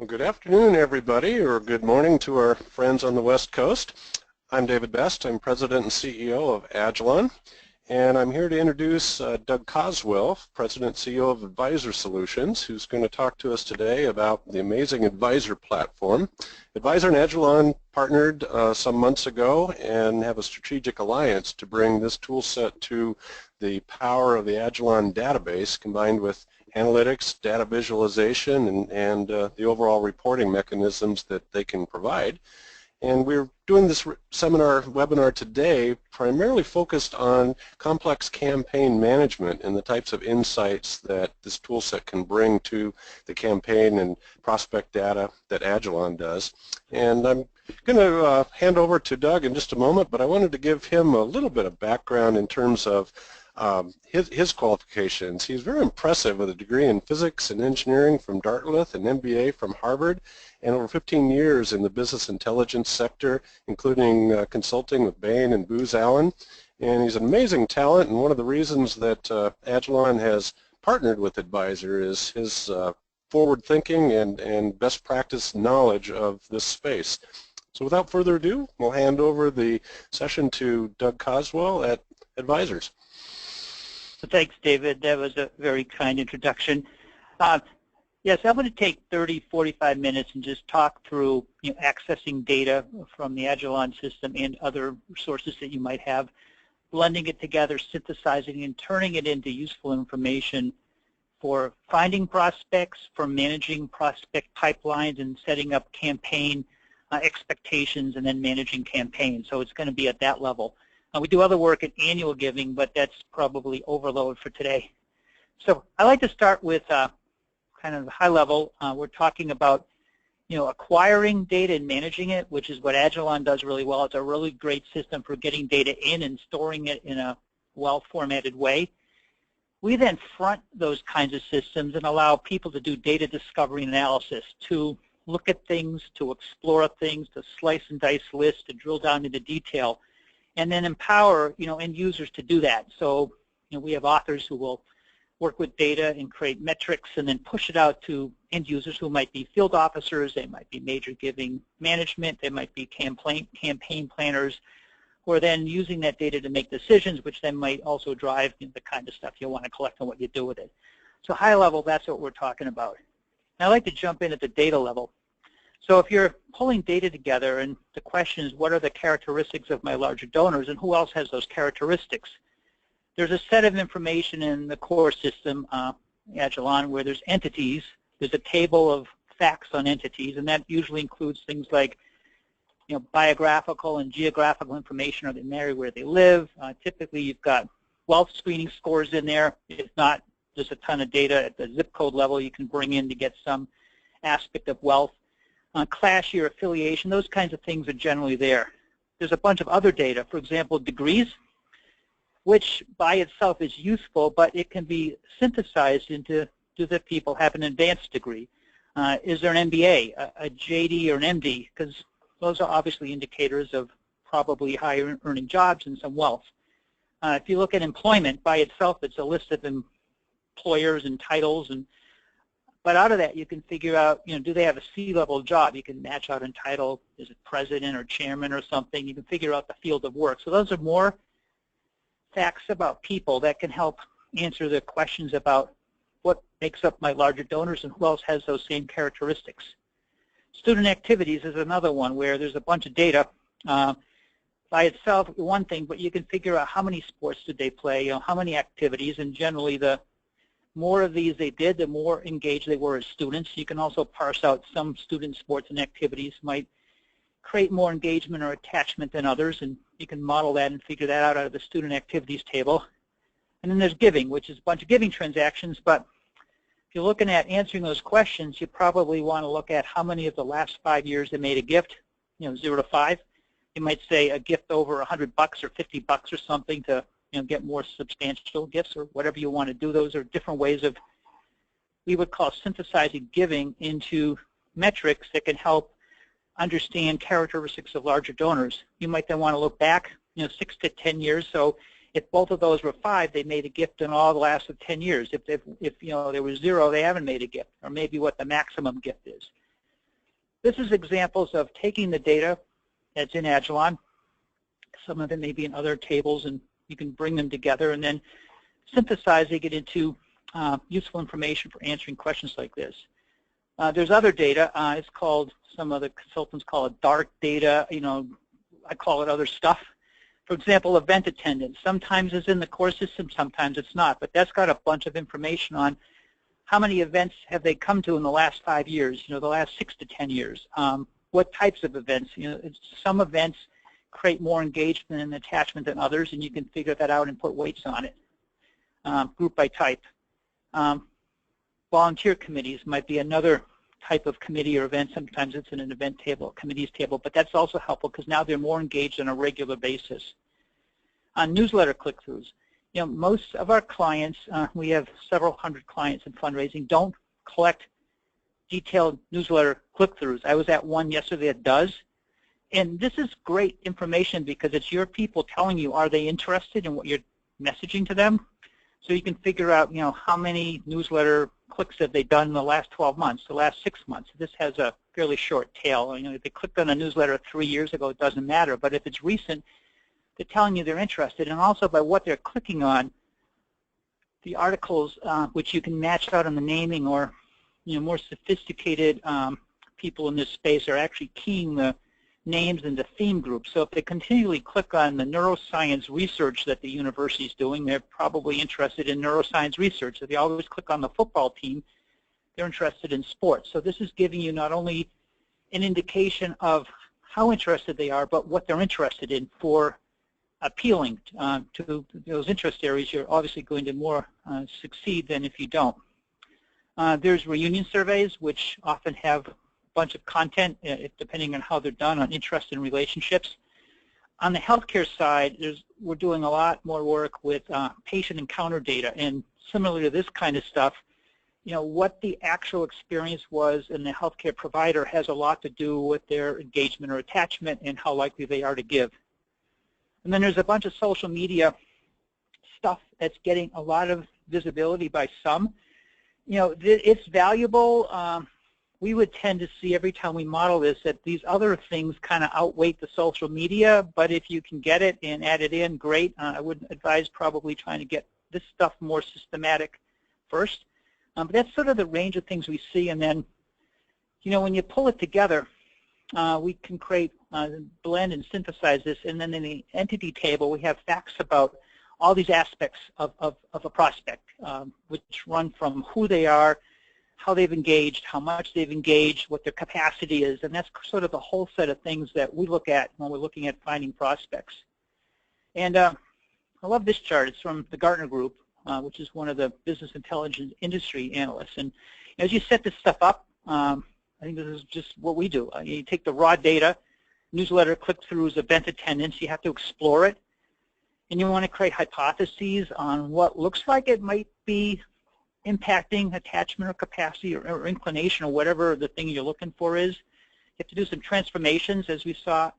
Well, good afternoon, everybody, or good morning to our friends on the West Coast. I'm David Best. I'm President and CEO of Agilon, and I'm here to introduce Doug Coswell, President and CEO of ADVIZOR Solutions, who's going to talk to us today about the amazing ADVIZOR platform. ADVIZOR and Agilon partnered some months ago and have a strategic alliance to bring this tool set to the power of the Agilon database combined with analytics, data visualization, and the overall reporting mechanisms that they can provide. And we're doing this webinar today primarily focused on complex campaign management and the types of insights that this tool set can bring to the campaign and prospect data that Agilon does. And I'm going to hand over to Doug in just a moment, but I wanted to give him a little bit of background in terms of his qualifications. He's very impressive with a degree in physics and engineering from Dartmouth, an MBA from Harvard, and over 15 years in the business intelligence sector, including consulting with Bain and Booz Allen. And he's an amazing talent, and one of the reasons that Agilon has partnered with ADVIZOR is his forward thinking and best practice knowledge of this space. So without further ado, we'll hand over the session to Doug Coswell at ADVIZOR. So thanks, David. That was a very kind introduction. Yes, I'm going to take 30, 45 minutes and just talk through accessing data from the Agilon system and other sources that you might have, blending it together, synthesizing and turning it into useful information for finding prospects, for managing prospect pipelines and setting up campaign expectations and then managing campaigns. So it's going to be at that level. We do other work at annual giving, but that's probably overload for today. So I like to start with kind of high level. We're talking about acquiring data and managing it, which is what Agilon does really well. It's a really great system for getting data in and storing it in a well-formatted way. We then front those kinds of systems and allow people to do data discovery and analysis, to look at things, to explore things, to slice and dice lists, to drill down into detail, and then empower end users to do that. So we have authors who will work with data and create metrics and then push it out to end users who might be field officers, they might be major giving management, they might be campaign planners, who are then using that data to make decisions, which then might also drive the kind of stuff you want to collect and what you do with it. So high level, that's what we're talking about. Now I'd like to jump in at the data level. So if you're pulling data together and the question is what are the characteristics of my larger donors and who else has those characteristics, there's a set of information in the core system, Agilon, where there's entities. There's a table of facts on entities, and that usually includes things like biographical and geographical information. Are they married, where they live? Typically you've got wealth screening scores in there. If not, there's a ton of data at the zip code level you can bring in to get some aspect of wealth. Class year affiliation, those kinds of things are generally there. There's a bunch of other data, for example, degrees, which by itself is useful, but it can be synthesized into, do the people have an advanced degree? Is there an MBA, a JD, or an MD? Because those are obviously indicators of probably higher earning jobs and some wealth. If you look at employment by itself, it's a list of employers and titles, but out of that you can figure out, do they have a C-level job? You can match out in title, is it president or chairman or something? You can figure out the field of work. So those are more facts about people that can help answer the questions about what makes up my larger donors and who else has those same characteristics. Student activities is another one where there's a bunch of data. By itself, one thing, but you can figure out how many sports did they play, how many activities, and generally the more of these they did, the more engaged they were as students. You can also parse out some student sports and activities might create more engagement or attachment than others, and you can model that and figure that out of the student activities table. And then there's giving, which is a bunch of giving transactions, but if you're looking at answering those questions, you probably want to look at how many of the last 5 years they made a gift, 0 to 5. You might say a gift over $100 or $50 or something to get more substantial gifts or whatever you want to do. Those are different ways of, we would call synthesizing giving into metrics that can help understand characteristics of larger donors. You might then want to look back 6 to 10 years. So if both of those were 5, they made a gift in all the last of 10 years. If there was 0, they haven't made a gift, or maybe what the maximum gift is. This is examples of taking the data that's in Agilon. Some of it may be in other tables, and you can bring them together and then synthesizing it into useful information for answering questions like this. There's other data. It's called, some other consultants call it dark data. I call it other stuff. For example, event attendance. Sometimes it's in the core system, sometimes it's not. But that's got a bunch of information on how many events have they come to in the last 5 years, the last 6 to 10 years. What types of events? Some events create more engagement and attachment than others, and you can figure that out and put weights on it. Group by type. Volunteer committees might be another type of committee or event. Sometimes it's in an event table, committees table, but that's also helpful because now they're more engaged on a regular basis. On newsletter click-throughs, most of our clients, we have several hundred clients in fundraising, don't collect detailed newsletter click-throughs. I was at one yesterday that does. And this is great information because it's your people telling you, are they interested in what you're messaging to them? So you can figure out, how many newsletter clicks have they done in the last 12 months, the last 6 months. This has a fairly short tail. If they clicked on a newsletter 3 years ago, it doesn't matter. But if it's recent, they're telling you they're interested. And also by what they're clicking on, the articles, which you can match out on the naming, or more sophisticated people in this space are actually keying the names into theme groups. So if they continually click on the neuroscience research that the university is doing, they're probably interested in neuroscience research. If they always click on the football team, they're interested in sports. So this is giving you not only an indication of how interested they are, but what they're interested in for appealing to those interest areas. You're obviously going to more succeed than if you don't. There's reunion surveys, which often have bunch of content, depending on how they're done, on interest and relationships. On the healthcare side, we're doing a lot more work with patient encounter data, and similar to this kind of stuff, what the actual experience was in the healthcare provider has a lot to do with their engagement or attachment and how likely they are to give. And then there's a bunch of social media stuff that's getting a lot of visibility by some. It's valuable. We would tend to see every time we model this that these other things kind of outweigh the social media, but if you can get it and add it in, great. I would advise probably trying to get this stuff more systematic first. But that's sort of the range of things we see, and then, when you pull it together, we can create, blend and synthesize this, and then in the entity table we have facts about all these aspects of a prospect, which run from who they are, how they've engaged, how much they've engaged, what their capacity is, and that's sort of the whole set of things that we look at when we're looking at finding prospects. And I love this chart. It's from the Gartner Group, which is one of the business intelligence industry analysts. And as you set this stuff up, I think this is just what we do. You take the raw data, newsletter click-throughs, event attendance, you have to explore it, and you want to create hypotheses on what looks like it might be impacting attachment or capacity or inclination or whatever the thing you're looking for is. You have to do some transformations, as we saw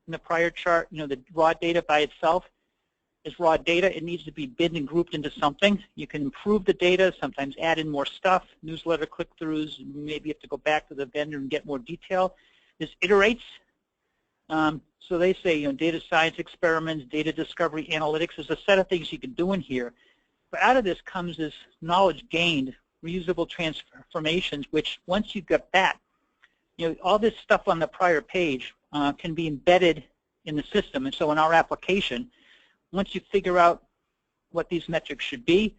in the prior chart. The raw data by itself is raw data. It needs to be binned and grouped into something. You can improve the data, sometimes add in more stuff, newsletter click-throughs, maybe you have to go back to the vendor and get more detail. This iterates. So they say, data science experiments, data discovery analytics. There's a set of things you can do in here. But out of this comes this knowledge gained, reusable transformations, which once you've got that, all this stuff on the prior page can be embedded in the system. And so in our application, once you figure out what these metrics should be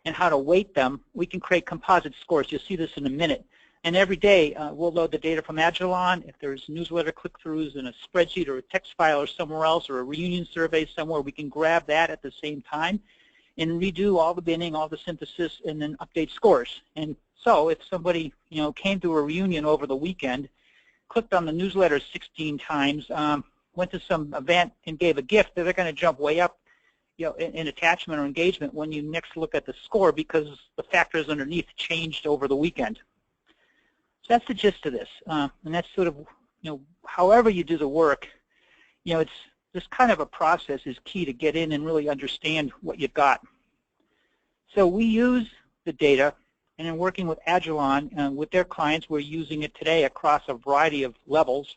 and how to weight them, we can create composite scores. You'll see this in a minute. And every day, we'll load the data from Agilon. If there's newsletter click-throughs in a spreadsheet or a text file or somewhere else, or a reunion survey somewhere, we can grab that at the same time and redo all the binning, all the synthesis, and then update scores. And so if somebody came to a reunion over the weekend, clicked on the newsletter 16 times, went to some event and gave a gift, they're going to jump way up in attachment or engagement when you next look at the score, because the factors underneath changed over the weekend. So that's the gist of this. And that's sort of, however you do the work, it's this kind of a process is key to get in and really understand what you've got. So we use the data And in working with Agilon, with their clients, we're using it today across a variety of levels.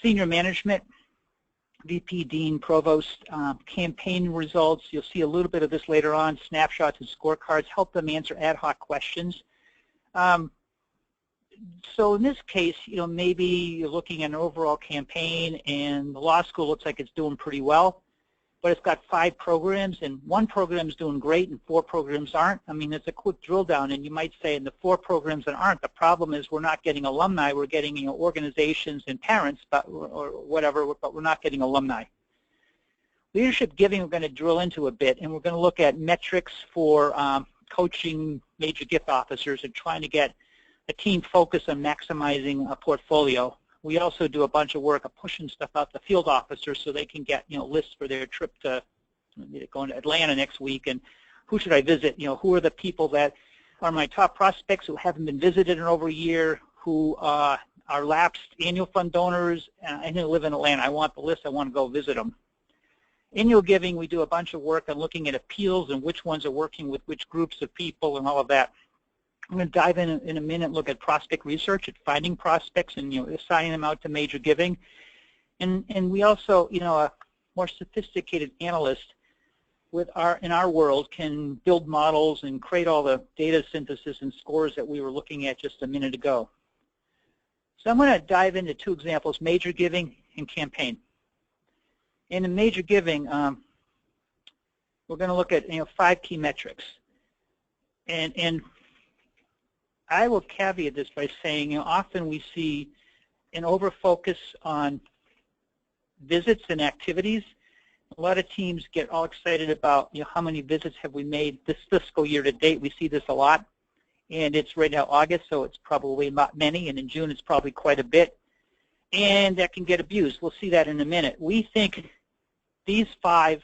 Senior management, VP, Dean, Provost, campaign results. You'll see a little bit of this later on. Snapshots and scorecards help them answer ad hoc questions. So in this case, maybe you're looking at an overall campaign and the law school looks like it's doing pretty well, but it's got 5 programs and 1 program is doing great and 4 programs aren't. I mean, it's a quick drill down, and you might say in the 4 programs that aren't, the problem is we're not getting alumni, we're getting organizations and parents, or whatever, but we're not getting alumni. Leadership giving we're going to drill into a bit, and we're going to look at metrics for coaching major gift officers and trying to get a team focused on maximizing a portfolio. We also do a bunch of work of pushing stuff out to field officers so they can get lists for their trip to going to Atlanta next week, and who should I visit? Who are the people that are my top prospects who haven't been visited in over a year, who are lapsed annual fund donors, and who live in Atlanta. I want the list. I want to go visit them. Annual giving, we do a bunch of work on looking at appeals and which ones are working with which groups of people and all of that. I'm going to dive in a minute, look at prospect research, at finding prospects and assigning them out to major giving. And we also, a more sophisticated analyst in our world can build models and create all the data synthesis and scores that we were looking at just a minute ago. So I'm going to dive into 2 examples, major giving and campaign. And in major giving, we're going to look at 5 key metrics. And I will caveat this by saying, often we see an over-focus on visits and activities. A lot of teams get all excited about, how many visits have we made this fiscal year to date. We see this a lot, and it's right now August, so it's probably not many, and in June it's probably quite a bit, and that can get abused. We'll see that in a minute. We think these 5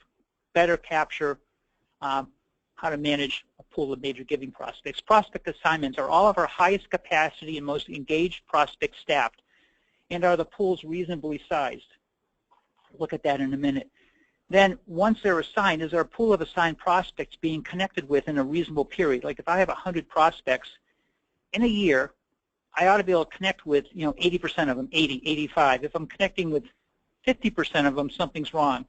better capture how to manage a pool of major giving prospects. Prospect assignments are all of our highest capacity and most engaged prospects staffed, and are the pools reasonably sized? Look at that in a minute. Then once they're assigned, is our pool of assigned prospects being connected with in a reasonable period? Like if I have 100 prospects in a year, I ought to be able to connect with 80% of them, 80, 85. If I'm connecting with 50% of them, something's wrong.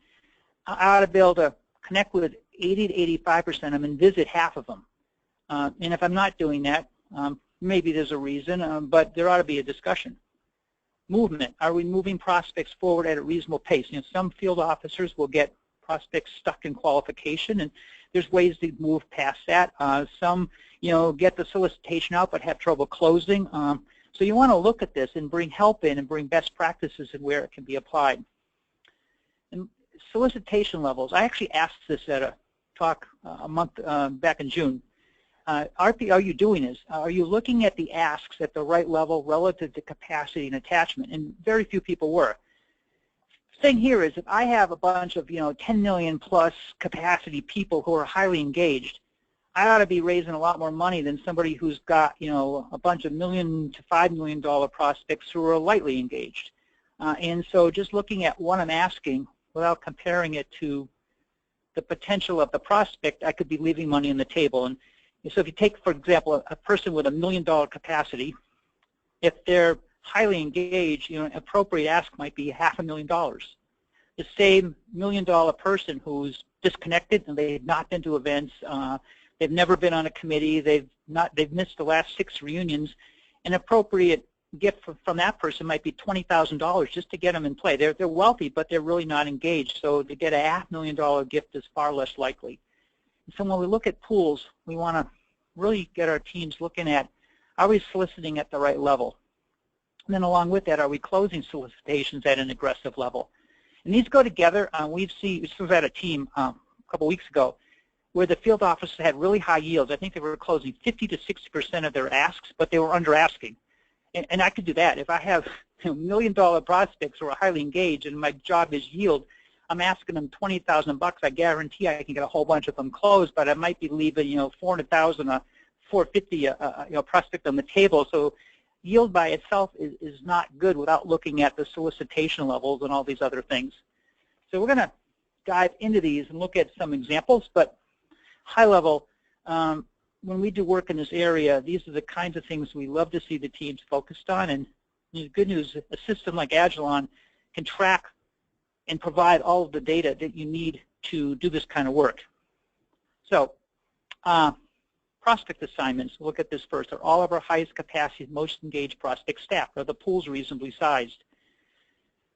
I ought to be able to connect with 80 to 85% of them and visit half of them. And if I'm not doing that, maybe there's a reason, but there ought to be a discussion. Movement. Are we moving prospects forward at a reasonable pace? Some field officers will get prospects stuck in qualification, and there's ways to move past that. Some, get the solicitation out but have trouble closing. So you want to look at this and bring help in and bring best practices and where it can be applied. And solicitation levels. I actually asked this at a talk a month back in June. Are you doing this? Are you looking at the asks at the right level relative to capacity and attachment? And very few people were. The thing here is if I have a bunch of 10 million plus capacity people who are highly engaged, I ought to be raising a lot more money than somebody who's got a bunch of $1 million to $5 million prospects who are lightly engaged. And so just looking at what I'm asking without comparing it to the potential of the prospect, I could be leaving money on the table. And so if you take, for example, a person with $1 million capacity, if they're highly engaged, an appropriate ask might be $500,000. The same $1 million person who's disconnected and they've not been to events, they've never been on a committee, they've missed the last 6 reunions, an appropriate gift from that person might be $20,000 just to get them in play. They're wealthy, but they're really not engaged, so to get a $500,000 gift is far less likely. So when we look at pools, we want to really get our teams looking at, are we soliciting at the right level? And then along with that, are we closing solicitations at an aggressive level? And these go together. We was at a team a couple weeks ago where the field officers had really high yields. I think they were closing 50 to 60% of their asks, but they were under asking. And I could do that. If I have $1 million prospects who are highly engaged and my job is yield, I'm asking them $20,000. I guarantee I can get a whole bunch of them closed, but I might be leaving, $400,000, $450,000, prospect on the table. So yield by itself is not good without looking at the solicitation levels and all these other things. So we're going to dive into these and look at some examples, but high level, when we do work in this area, these are the kinds of things we love to see the teams focused on. And the good news, a system like Agilon can track and provide all of the data that you need to do this kind of work. So, prospect assignments, look at this first. Are all of our highest capacity, most engaged prospects staffed? Are the pools reasonably sized?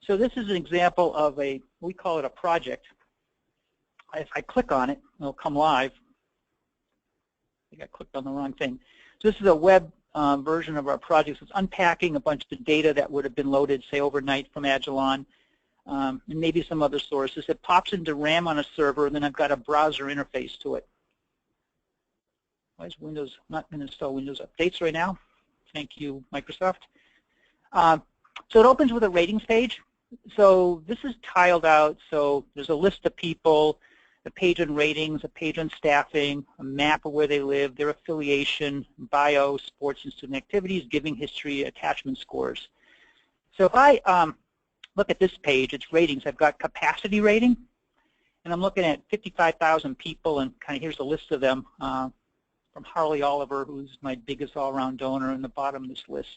So this is an example of we call it a project. If I click on it, it'll come live. I think I clicked on the wrong thing. So this is a web version of our project. So it's unpacking a bunch of data that would have been loaded, say, overnight from Agilon, and maybe some other sources. It pops into RAM on a server, and then I've got a browser interface to it. Why is Windows not going to install Windows updates right now? Thank you, Microsoft. So it opens with a ratings page. So this is tiled out. So there's a list of people, a page on ratings, a page on staffing, a map of where they live, their affiliation, bio, sports and student activities, giving history, attachment scores. So if I look at this page, it's ratings. I've got capacity rating, and I'm looking at 55,000 people, and kind of here's a list of them from Harley Oliver, who's my biggest all-around donor, in the bottom of this list.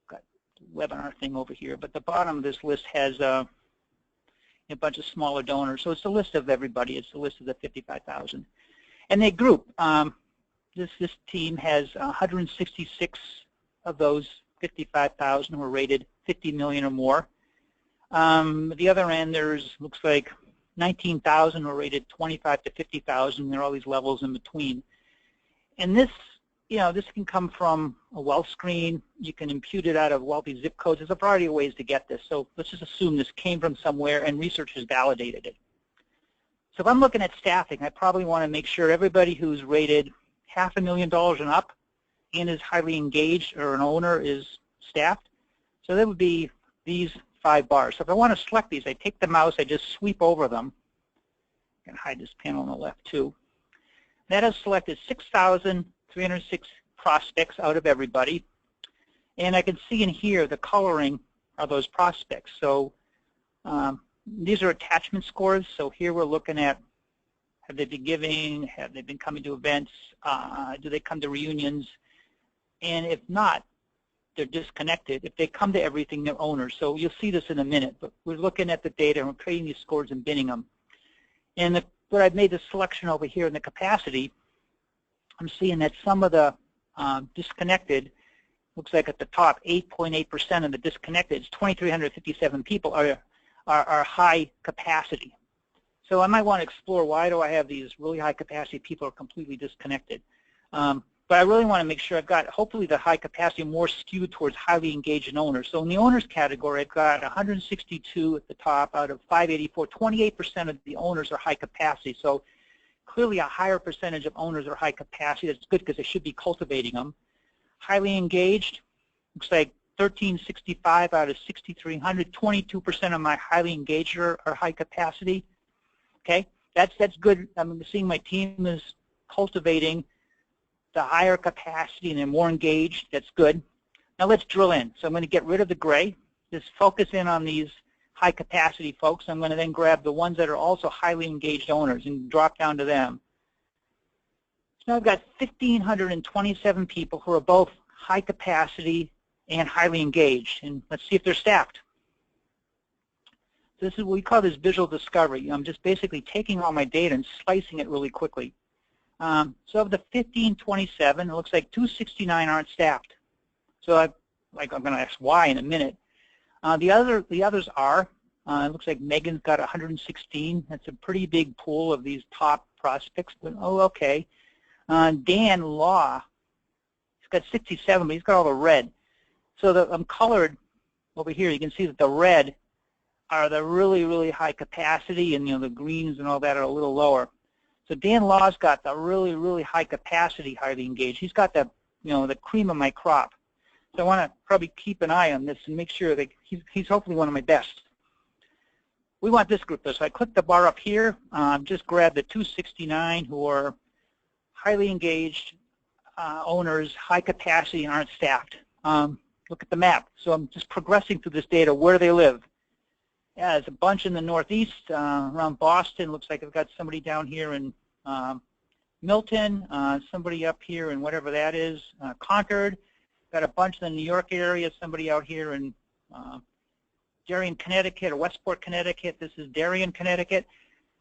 Got the webinar thing over here, but the bottom of this list has a bunch of smaller donors. So it's a list of everybody. It's a list of the 55,000. And they group. This team has 166 of those 55,000 who are rated 50 million or more. At the other end, looks like 19,000 who are rated 25 to 50,000. There are all these levels in between. And this, this can come from a wealth screen. You can impute it out of wealthy zip codes. There's a variety of ways to get this. So let's just assume this came from somewhere and research has validated it. So if I'm looking at staffing, I probably want to make sure everybody who's rated $500,000 and up and is highly engaged or an owner is staffed. So that would be these 5 bars. So if I want to select these, I take the mouse, I just sweep over them. I can hide this panel on the left too. That has selected 6,306 prospects out of everybody. And I can see in here the coloring of those prospects. So these are attachment scores. So here we're looking at, have they been giving? Have they been coming to events? Do they come to reunions? And if not, they're disconnected. If they come to everything, they're owners. So you'll see this in a minute. But we're looking at the data and we're creating these scores and binning them. And what I've made the selection over here in the capacity, I'm seeing that some of the disconnected, looks like at the top, 8.8% of the disconnected, it's 2,357 people are high capacity. So I might want to explore, why do I have these really high capacity people are completely disconnected? But I really want to make sure I've got, hopefully, the high capacity more skewed towards highly engaged owners. So in the owners category, I've got 162 at the top out of 584. 28% of the owners are high capacity. So clearly a higher percentage of owners are high capacity. That's good because they should be cultivating them. Highly engaged, looks like 1,365 out of 6,300. 22% of my highly engaged are high capacity. Okay, that's good. I'm seeing my team is cultivating the higher capacity and they're more engaged. That's good. Now let's drill in. So I'm going to get rid of the gray. Just focus in on these high capacity folks. I'm going to then grab the ones that are also highly engaged owners and drop down to them. So now I've got 1,527 people who are both high capacity and highly engaged. And let's see if they're staffed. This is what we call this visual discovery. I'm just basically taking all my data and slicing it really quickly. So of the 1,527, it looks like 269 aren't staffed. So I'm going to ask why in a minute. The others are. It looks like Megan's got 116. That's a pretty big pool of these top prospects. But okay. Dan Law, he's got 67, but he's got all the red. So I'm colored over here. You can see that the red are the really, really high capacity, and the greens and all that are a little lower. So Dan Law's got the really, really high capacity, highly engaged. He's got the, the cream of my crop. So I want to probably keep an eye on this and make sure that he's hopefully one of my best. We want this group though. So I click the bar up here, just grab the 269 who are highly engaged owners, high capacity, and aren't staffed. Look at the map. So I'm just progressing through this data. Where do they live? Yeah, there's a bunch in the Northeast, around Boston. Looks like I've got somebody down here in Milton, somebody up here in whatever that is, Concord, got a bunch in the New York area, somebody out here in Darien, Connecticut, or Westport, Connecticut. This is Darien, Connecticut.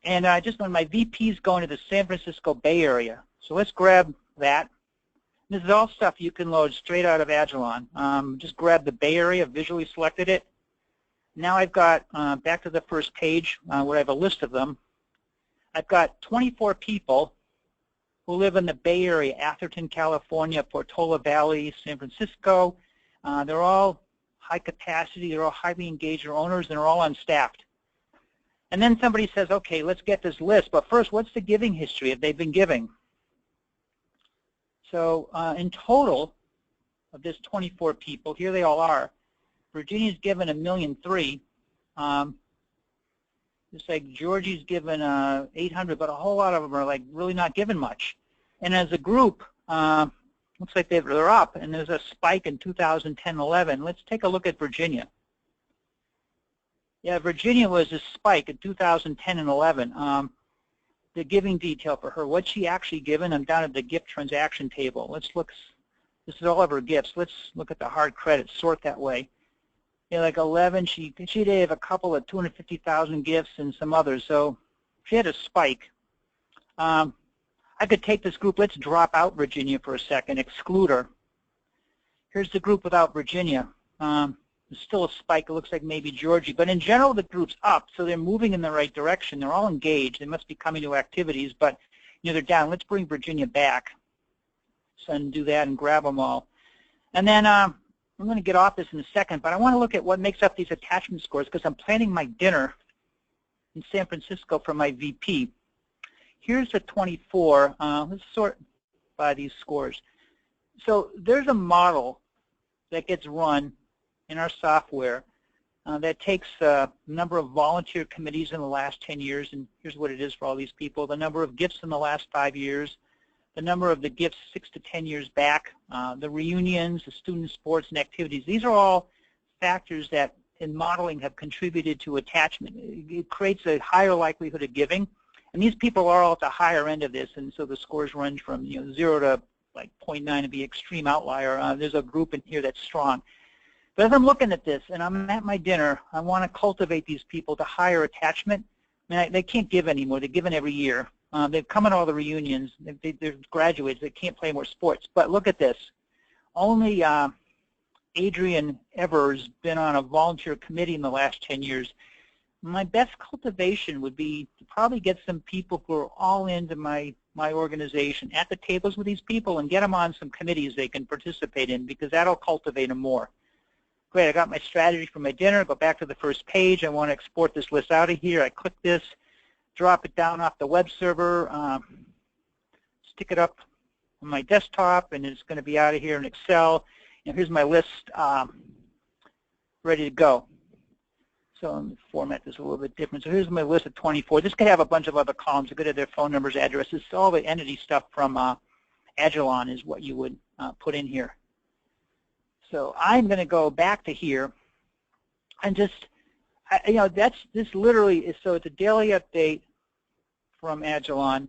And just when my VP's going to the San Francisco Bay Area. So let's grab that. This is all stuff you can load straight out of Agilon. Just grab the Bay Area, visually selected it. Now I've got, back to the first page, where I have a list of them. I've got 24 people who live in the Bay Area, Atherton, California, Portola Valley, San Francisco. They're all high capacity, they're all highly engaged, they're owners, and they're all unstaffed. And then somebody says, okay, let's get this list, but first, what's the giving history that they've been giving? So in total of this 24 people, here they all are. Virginia's given $1.3 million. It's like Georgie's given 800, but a whole lot of them are like really not given much. And as a group, looks like they're up, and there's a spike in 2010-11. Let's take a look at Virginia. Yeah, Virginia was a spike in 2010 and 11. The giving detail for her, what's she actually given? I'm down at the gift transaction table. Let's look. This is all of her gifts. Let's look at the hard credits, sort that way. Yeah, like 11, she gave a couple of 250,000 gifts and some others, so she had a spike. I could take this group. Let's drop out Virginia for a second, exclude her. Here's the group without Virginia. There's still a spike. It looks like maybe Georgie. But in general, the group's up, so they're moving in the right direction. They're all engaged. They must be coming to activities, but they're down. Let's bring Virginia back. So and do that and grab them all. And then I'm going to get off this in a second, but I want to look at what makes up these attachment scores because I'm planning my dinner in San Francisco for my VP. Here's the 24. Let's sort by these scores. So there's a model that gets run in our software that takes the number of volunteer committees in the last 10 years, and here's what it is for all these people, the number of gifts in the last 5 years, the number of the gifts 6 to 10 years back, the reunions, the student sports and activities. These are all factors that in modeling have contributed to attachment. It creates a higher likelihood of giving, and these people are all at the higher end of this, and so the scores range from 0 to like 0.9 to be extreme outlier. There's a group in here that's strong. But as I'm looking at this and I'm at my dinner, I want to cultivate these people to higher attachment. I mean, they can't give anymore. They're given every year. They've come at all the reunions. They're graduates. They can't play more sports. But look at this. Only Adrian Ever's been on a volunteer committee in the last 10 years. My best cultivation would be to probably get some people who are all into my organization at the tables with these people and get them on some committees they can participate in because that'll cultivate them more. Great, I got my strategy for my dinner. Go back to the first page. I want to export this list out of here. I click this, drop it down off the web server, stick it up on my desktop, and it's going to be out of here in Excel. And here's my list ready to go. So let me format this a little bit different. So here's my list of 24. This could have a bunch of other columns. It could have their phone numbers, addresses. So all the entity stuff from Agilon is what you would put in here. So I'm going to go back to here and just, this literally is, so it's a daily update from Agilon.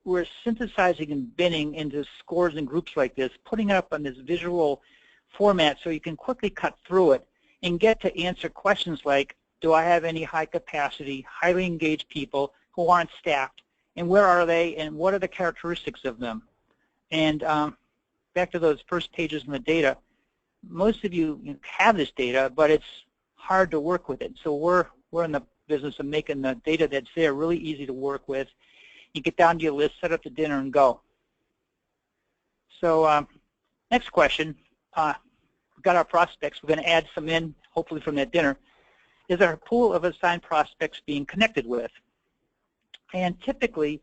We're synthesizing and binning into scores and groups like this, putting it up on this visual format so you can quickly cut through it and get to answer questions like, do I have any high capacity, highly engaged people who aren't staffed, and where are they, and what are the characteristics of them? And back to those first pages in the data, most of you have this data, but it's hard to work with it. So we're in the business of making the data that's there really easy to work with. You get down to your list, set up the dinner, and go. So next question. We've got our prospects. We're going to add some in, hopefully from that dinner. Is our pool of assigned prospects being connected with? And typically,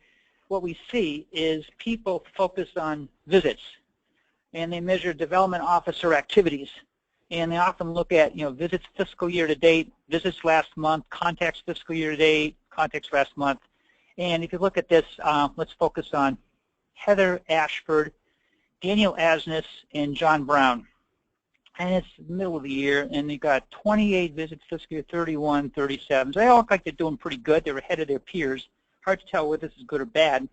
what we see is people focus on visits, and they measure development officer activities. And they often look at, visits fiscal year to date, visits last month, contacts fiscal year to date, contacts last month. And if you look at this, let's focus on Heather Ashford, Daniel Asness, and John Brown. And it's the middle of the year, and they've got 28 visits fiscal year, 31, 37. So they all look like they're doing pretty good. They're ahead of their peers. Hard to tell whether this is good or bad.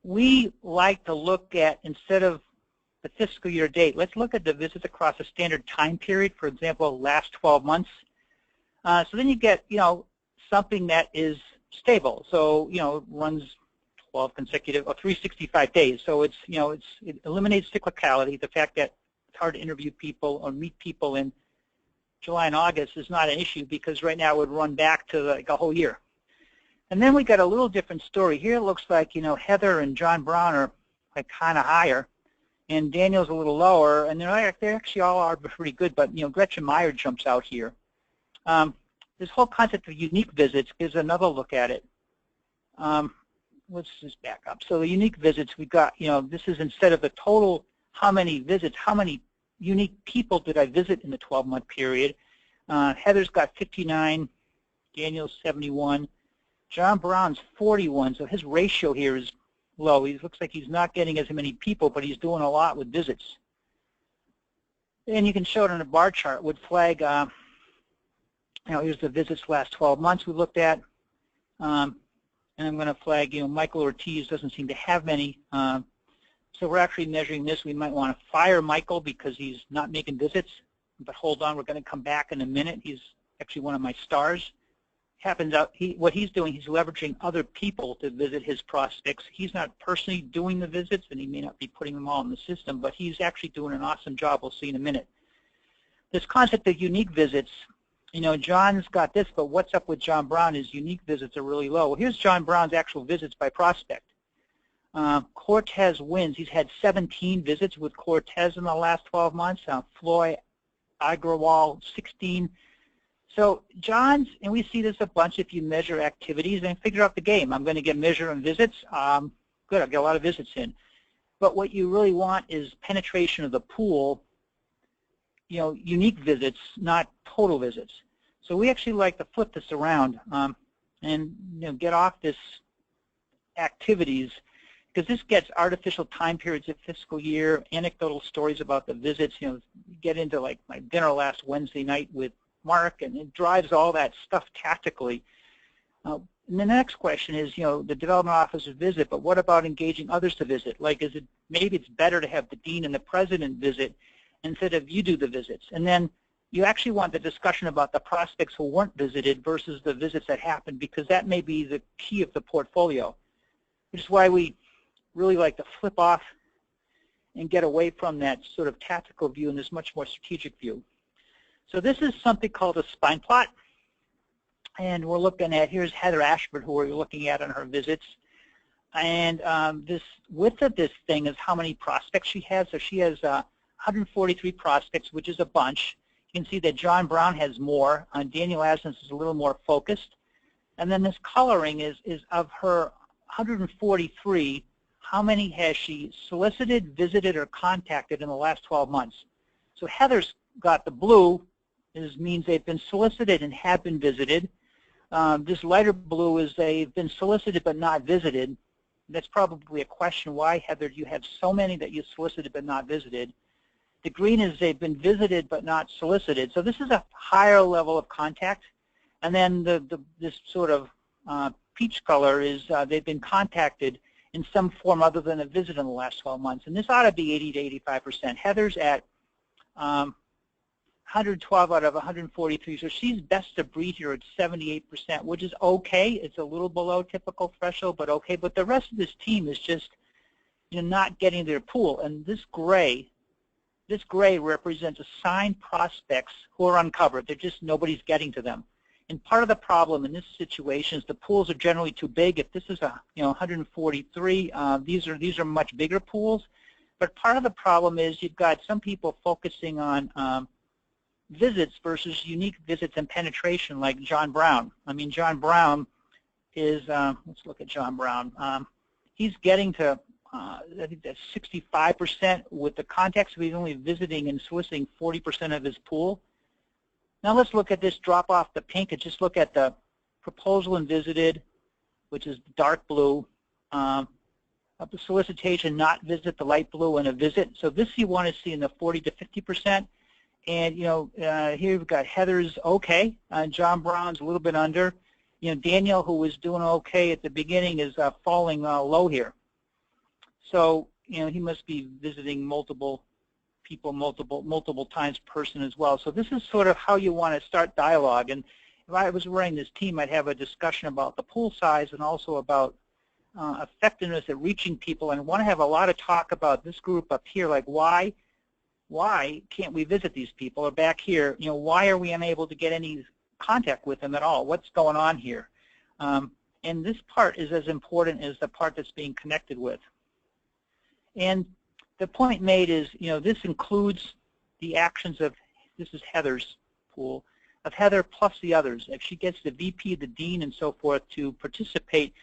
We like to look at, instead of the fiscal year date, let's look at the visits across a standard time period, for example, last 12 months. So then you get, something that is stable. So, it runs 12 consecutive or 365 days. So it's, it eliminates cyclicality. The fact that it's hard to interview people or meet people in July and August is not an issue, because right now it would run back to like a whole year. And then we got a little different story. Here it looks like, Heather and John Brown are like kind of higher, and Daniel's a little lower, and they actually all are pretty good, but Gretchen Meyer jumps out here. This whole concept of unique visits gives another look at it. Let's just back up. So the unique visits, we've got, this is instead of the total how many visits, how many unique people did I visit in the 12-month period. Heather's got 59, Daniel's 71, John Brown's 41, so his ratio here is low. He looks like he's not getting as many people, but he's doing a lot with visits. And you can show it on a bar chart, would flag, here's the visits last 12 months we looked at. And I'm going to flag, Michael Ortiz doesn't seem to have many. So we're actually measuring this. We might want to fire Michael because he's not making visits. But hold on, we're going to come back in a minute. He's actually one of my stars. Happens out, what he's doing, he's leveraging other people to visit his prospects. He's not personally doing the visits, and he may not be putting them all in the system, but he's actually doing an awesome job. We'll see in a minute. This concept of unique visits, John's got this, but what's up with John Brown is unique visits are really low. Well, here's John Brown's actual visits by prospect. Cortez wins. He's had 17 visits with Cortez in the last 12 months. Floyd Agrawal, 16. So John's, and we see this a bunch if you measure activities and figure out the game. I'm going to get measure on visits. Good, I'll get a lot of visits in. But what you really want is penetration of the pool, unique visits, not total visits. So we actually like to flip this around and get off this activities, because this gets artificial time periods of fiscal year, anecdotal stories about the visits. Get into like my dinner last Wednesday night with Mark, and it drives all that stuff tactically. And the next question is, the development officer visit, but what about engaging others to visit? Like, maybe it's better to have the dean and the president visit instead of you do the visits. And then you actually want the discussion about the prospects who weren't visited versus the visits that happened, because that may be the key of the portfolio, which is why we really like to flip off and get away from that sort of tactical view and this much more strategic view. So this is something called a spine plot. And we're looking at, here's Heather Ashford, who we're looking at on her visits. And this width of this thing is how many prospects she has. So she has 143 prospects, which is a bunch. You can see that John Brown has more. Daniel Asens is a little more focused. And then this coloring is of her 143, how many has she solicited, visited, or contacted in the last 12 months? So Heather's got the blue, means they've been solicited and have been visited. This lighter blue is they've been solicited but not visited. That's probably a question, why, Heather, do you have so many that you solicited but not visited? The green is they've been visited but not solicited. So this is a higher level of contact. And then this sort of peach color is they've been contacted in some form other than a visit in the last 12 months. And this ought to be 80 to 85%. Heather's at 112 out of 143, so she's best of breed here at 78%, which is okay. It's a little below typical threshold, but okay. But the rest of this team is just not getting their pool. And this gray represents assigned prospects who are uncovered. They're just, nobody's getting to them. And part of the problem in this situation is the pools are generally too big. If this is 143, these are much bigger pools. But part of the problem is you've got some people focusing on visits versus unique visits and penetration, like John Brown. I mean, John Brown is, let's look at John Brown. He's getting to, I think that's 65% with the contacts. He's only visiting and soliciting 40% of his pool. Now let's look at this drop off the pink and just look at the proposal and visited, which is dark blue, of the solicitation, not visit, the light blue, and a visit. So this you want to see in the 40 to 50%. And here we've got Heather's okay, John Brown's a little bit under, Daniel, who was doing okay at the beginning, is falling low here. So, he must be visiting multiple people multiple times per person as well. So this is sort of how you want to start dialogue. And if I was running this team, I'd have a discussion about the pool size and also about effectiveness at reaching people, and want to have a lot of talk about this group up here, like why can't we visit these people? Or back here, why are we unable to get any contact with them at all? What's going on here? And this part is as important as the part that's being connected with. And the point made is, this includes the actions of, this is Heather's pool, of Heather plus the others. If she gets the VP, the dean, and so forth to participate,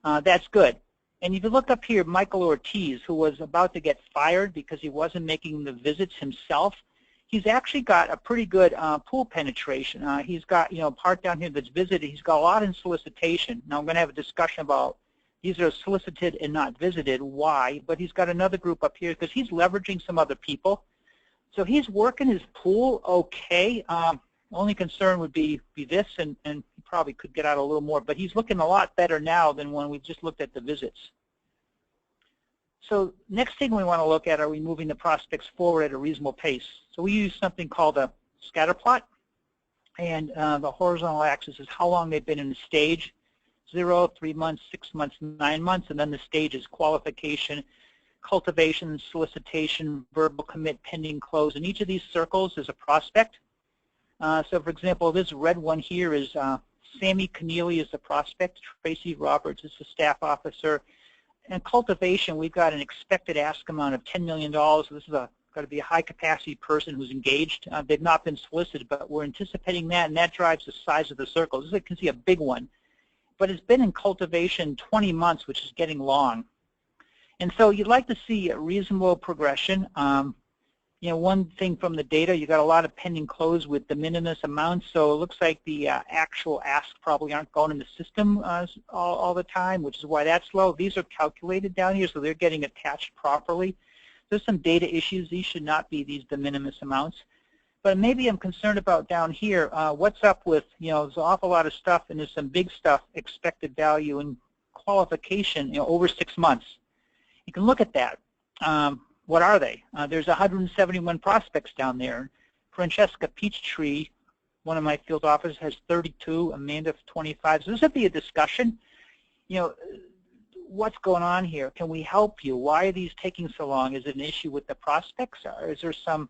that's good. And if you look up here, Michael Ortiz, who was about to get fired because he wasn't making the visits himself, he's actually got a pretty good pool penetration. He's got, part down here that's visited. He's got a lot in solicitation. Now I'm going to have a discussion about these are solicited and not visited. Why? But he's got another group up here because he's leveraging some other people. So he's working his pool okay. Only concern would be this, and he probably could get out a little more. But he's looking a lot better now than when we just looked at the visits. So next thing we want to look at, are we moving the prospects forward at a reasonable pace? So we use something called a scatter plot. And the horizontal axis is how long they've been in the stage. 0, 3 months, 6 months, 9 months, and then the stage is qualification, cultivation, solicitation, verbal commit, pending close. And each of these circles is a prospect. So for example, this red one here is Sammy Keneally is the prospect, Tracy Roberts is the staff officer. And cultivation, we've got an expected ask amount of $10 million. So this is got to be a high capacity person who's engaged. They've not been solicited, but we're anticipating that, and that drives the size of the circle. This is, you can see, a big one. But it's been in cultivation 20 months, which is getting long. And so you'd like to see a reasonable progression. One thing from the data, you got a lot of pending close with de minimis amounts, so it looks like the actual asks probably aren't going in the system all the time, which is why that's low. These are calculated down here, so they're getting attached properly. There's some data issues. These should not be these de minimis amounts. But maybe I'm concerned about down here, what's up with, there's an awful lot of stuff, and there's some big stuff, expected value and qualification, over 6 months. You can look at that. What are they? There's 171 prospects down there. Francesca Peachtree, one of my field officers, has 32, Amanda 25. So this would be a discussion. What's going on here? Can we help you? Why are these taking so long? Is it an issue with the prospects? Or is there some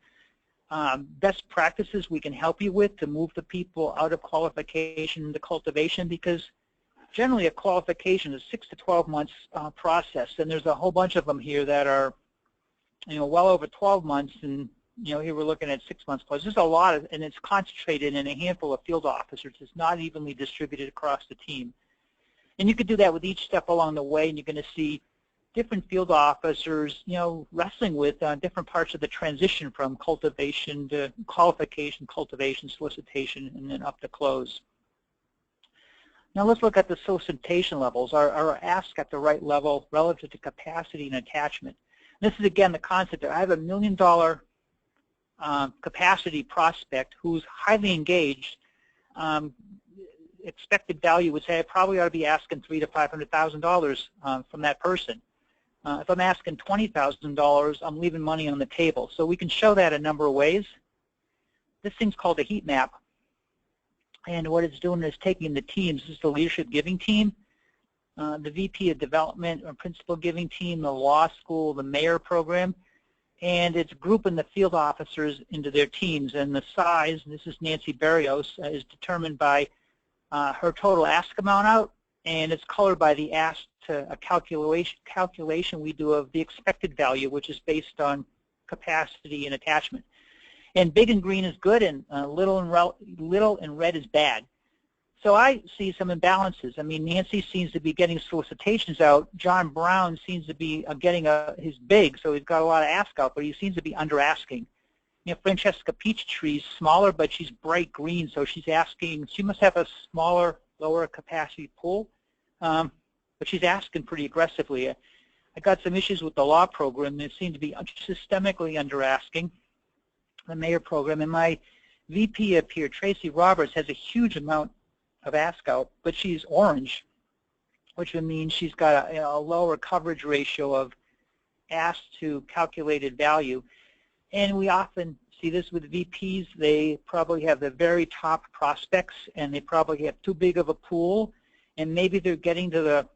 best practices we can help you with to move the people out of qualification to cultivation? Because generally a qualification is 6 to 12 months process, and there's a whole bunch of them here that are well over 12 months, and here we're looking at 6 months plus. There's a lot of, and it's concentrated in a handful of field officers. It's not evenly distributed across the team. And you could do that with each step along the way, and you're going to see different field officers, wrestling with different parts of the transition from cultivation to qualification, cultivation, solicitation, and then up to close. Now let's look at the solicitation levels. Are ask at the right level relative to capacity and attachment? This is again the concept that I have $1 million capacity prospect who's highly engaged. Expected value would say I probably ought to be asking $300,000 to $500,000 from that person. If I'm asking $20,000, I'm leaving money on the table. So we can show that a number of ways. This thing's called a heat map. And what it's doing is taking the teams. This is the leadership giving team, the VP of development or principal giving team, the law school, the mayor program, and it's grouping the field officers into their teams. And the size, and this is Nancy Barrios, is determined by her total ask amount out, and it's colored by the ask to a calculation we do of the expected value, which is based on capacity and attachment. And big and green is good, and little and red is bad. So I see some imbalances. I mean, Nancy seems to be getting solicitations out. John Brown seems to be getting he's big, so he's got a lot of ask out, but he seems to be under asking. Francesca Peachtree's smaller, but she's bright green, so she's asking. She must have a smaller, lower capacity pool, but she's asking pretty aggressively. I got some issues with the law program. They seem to be systemically under asking. The mayor program, and my VP up here, Tracy Roberts, has a huge amount of ask out, but she's orange, which would mean she's got a lower coverage ratio of asked to calculated value. And we often see this with VPs. They probably have the very top prospects, and they probably have too big of a pool, and maybe they're getting to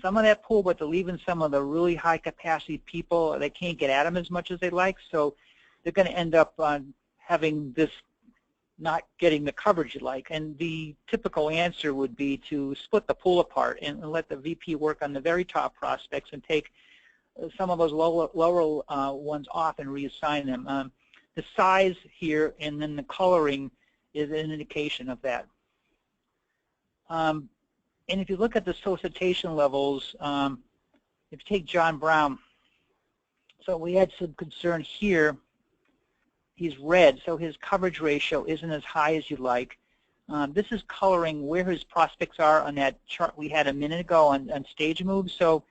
some of that pool, but they're leaving some of the really high capacity people. They can't get at them as much as they like, so they're going to end up having this not getting the coverage you like. And the typical answer would be to split the pool apart and let the VP work on the very top prospects and take some of those lower ones off and reassign them. The size here and then the coloring is an indication of that. And if you look at the solicitation levels, if you take John Brown, so we had some concern here. He's red, so his coverage ratio isn't as high as you'd like. This is coloring where his prospects are on that chart we had a minute ago on stage moves. So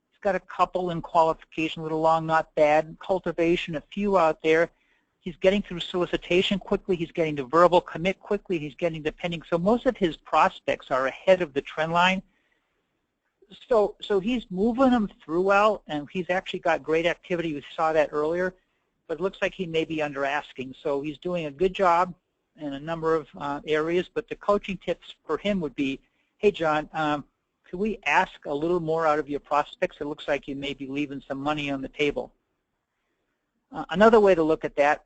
he's got a couple in qualification, a little long, not bad. Cultivation, a few out there. He's getting through solicitation quickly. He's getting to verbal commit quickly. He's getting to pending. So most of his prospects are ahead of the trend line. So he's moving them through well, and he's actually got great activity. We saw that earlier, but it looks like he may be under asking. So he's doing a good job in a number of areas. But the coaching tips for him would be, hey, John, could we ask a little more out of your prospects? It looks like you may be leaving some money on the table. Another way to look at that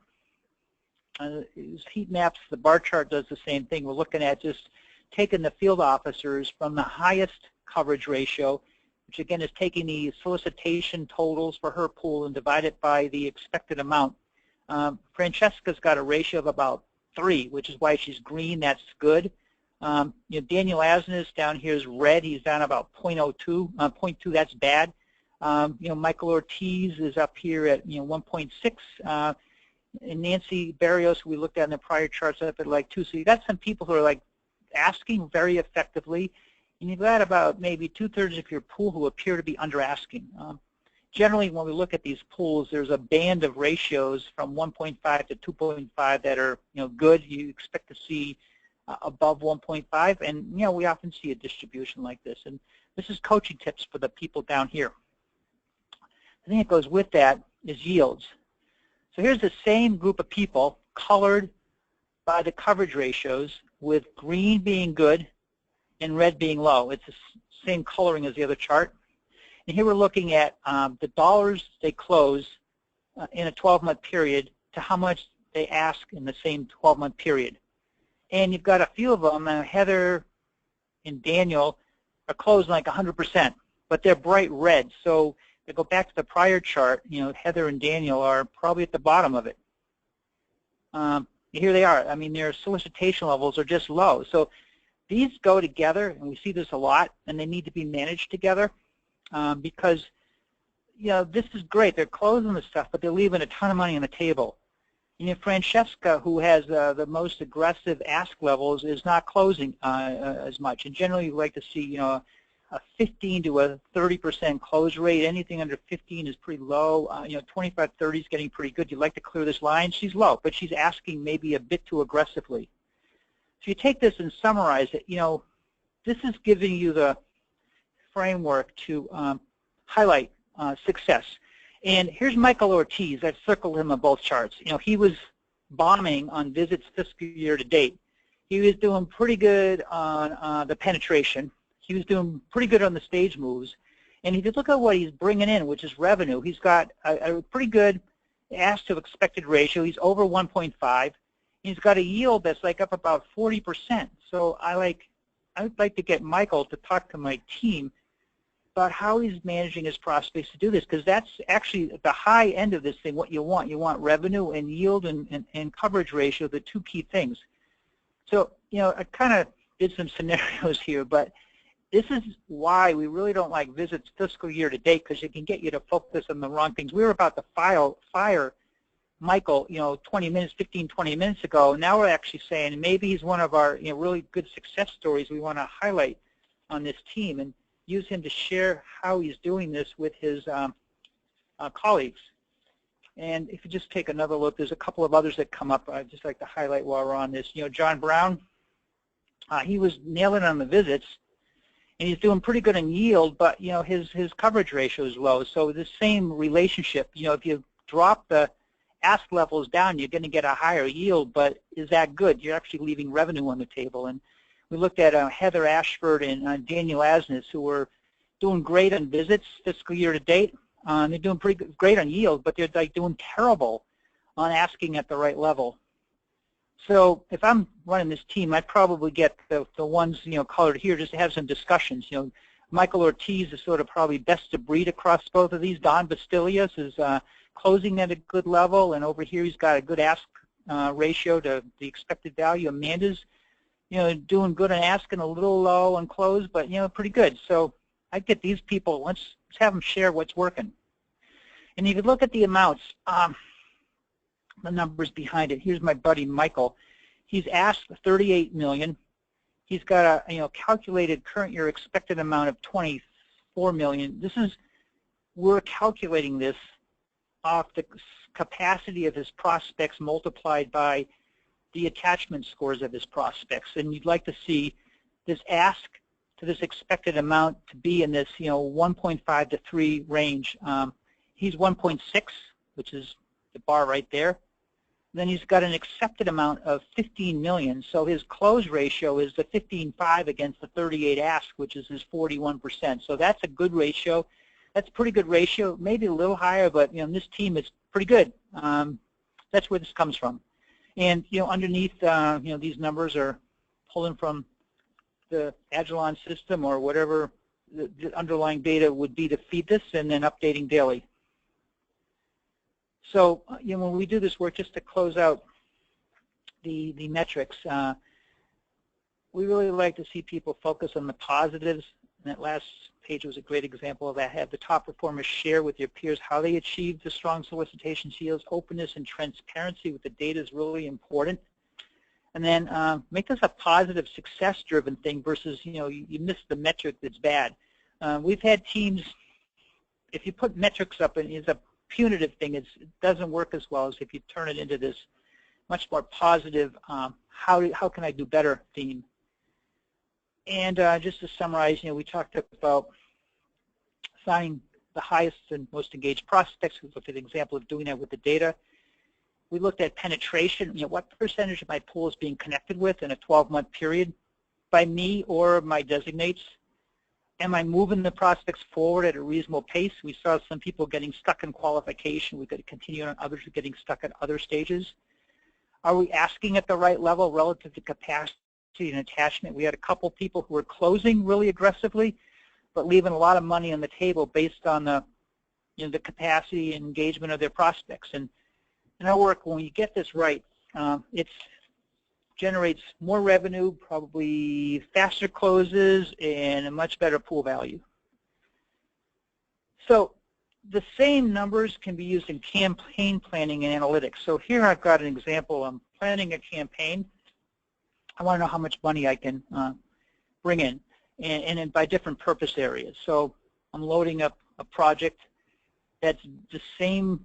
is heat maps. The bar chart does the same thing. We're looking at just taking the field officers from the highest coverage ratio, which again is taking the solicitation totals for her pool and divide it by the expected amount. Francesca's got a ratio of about 3, which is why she's green. That's good. Daniel Asnes down here is red. He's down about 0.02. 0.2, that's bad. Michael Ortiz is up here at 1.6. And Nancy Barrios, we looked at in the prior charts, up at like 2. So you got some people who are like asking very effectively, and you've got about maybe 2/3 of your pool who appear to be under asking. Generally, when we look at these pools, there's a band of ratios from 1.5 to 2.5 that are good. You expect to see above 1.5, and we often see a distribution like this. And this is coaching tips for the people down here. The thing that goes with that is yields. So here's the same group of people colored by the coverage ratios, with green being good and red being low. It's the same coloring as the other chart. And here we're looking at the dollars they close in a 12-month period to how much they ask in the same 12-month period. And you've got a few of them, Heather and Daniel are closing like 100%, but they're bright red. So to go back to the prior chart, Heather and Daniel are probably at the bottom of it. Here they are. I mean, their solicitation levels are just low. So these go together, and we see this a lot, and they need to be managed together because, this is great. They're closing the stuff, but they're leaving a ton of money on the table. Francesca, who has the most aggressive ask levels, is not closing as much. And generally, you like to see, a 15 to a 30% close rate. Anything under 15 is pretty low. 25, 30 is getting pretty good. You'd like to clear this line. She's low, but she's asking maybe a bit too aggressively. So you take this and summarize it. This is giving you the framework to highlight success. And here's Michael Ortiz. I've circled him on both charts. He was bombing on visits fiscal year to date. He was doing pretty good on the penetration. He was doing pretty good on the stage moves. And if you look at what he's bringing in, which is revenue, he's got a pretty good asked to expected ratio. He's over 1.5. He's got a yield that's like up about 40%. So I would like to get Michael to talk to my team about how he's managing his prospects to do this, because that's actually at the high end of this thing what you want. You want revenue and yield and coverage ratio, the two key things. So, I kind of did some scenarios here, but this is why we really don't like visits fiscal year to date, because it can get you to focus on the wrong things. We were about to fire Michael, 20 minutes, 15, 20 minutes ago. Now we're actually saying maybe he's one of our really good success stories we want to highlight on this team and use him to share how he's doing this with his colleagues. And if you just take another look, there's a couple of others that come up I'd just like to highlight while we're on this. John Brown, he was nailing on the visits, and he's doing pretty good in yield, but his coverage ratio is low. So the same relationship, if you drop the ask levels down, you're going to get a higher yield, but is that good? You're actually leaving revenue on the table. And we looked at Heather Ashford and Daniel Asnes, who were doing great on visits fiscal year to date. They're doing pretty great on yield, but they're like doing terrible on asking at the right level. So if I'm running this team, I'd probably get the ones colored here just to have some discussions. Michael Ortiz is sort of probably best of breed across both of these. Don Bastillas is closing at a good level, and over here he's got a good ask ratio to the expected value. Amanda's doing good on asking, a little low on close, but pretty good. So I'd get these people. Let's have them share what's working. And you could look at the amounts. The numbers behind it. Here's my buddy Michael. He's asked 38 million. He's got a calculated current year expected amount of 24 million. We're calculating this off the capacity of his prospects multiplied by the attachment scores of his prospects. And you'd like to see this ask to this expected amount to be in this 1.5 to 3 range. He's 1.6, which is the bar right there. Then he's got an accepted amount of 15 million, so his close ratio is the 15.5 against the 38 ask, which is his 41%. So that's a good ratio. That's a pretty good ratio, maybe a little higher, but this team is pretty good. That's where this comes from. And underneath, these numbers are pulling from the Agilon system or whatever the underlying data would be to feed this, and then updating daily. So, when we do this work, just to close out the metrics, we really like to see people focus on the positives. And that last page was a great example of that. Have the top performers share with your peers how they achieved the strong solicitation yields. Openness and transparency with the data is really important. And then make this a positive, success-driven thing versus, you miss the metric that's bad. We've had teams, if you put metrics up, and it's a punitive thing, it doesn't work as well as if you turn it into this much more positive, how can I do better theme. And just to summarize, we talked about finding the highest and most engaged prospects. We looked at an example of doing that with the data. We looked at penetration, what percentage of my pool is being connected with in a 12-month period by me or my designates. Am I moving the prospects forward at a reasonable pace? We saw some people getting stuck in qualification. We've got to continue on, others are getting stuck at other stages. Are we asking at the right level relative to capacity and attachment? We had a couple people who were closing really aggressively, but leaving a lot of money on the table based on the, the capacity and engagement of their prospects. And in our work, when you get this right, it generates more revenue, probably faster closes, and a much better pool value. So the same numbers can be used in campaign planning and analytics. So here I've got an example. I'm planning a campaign. I want to know how much money I can bring in, and by different purpose areas. So I'm loading up a project that's the same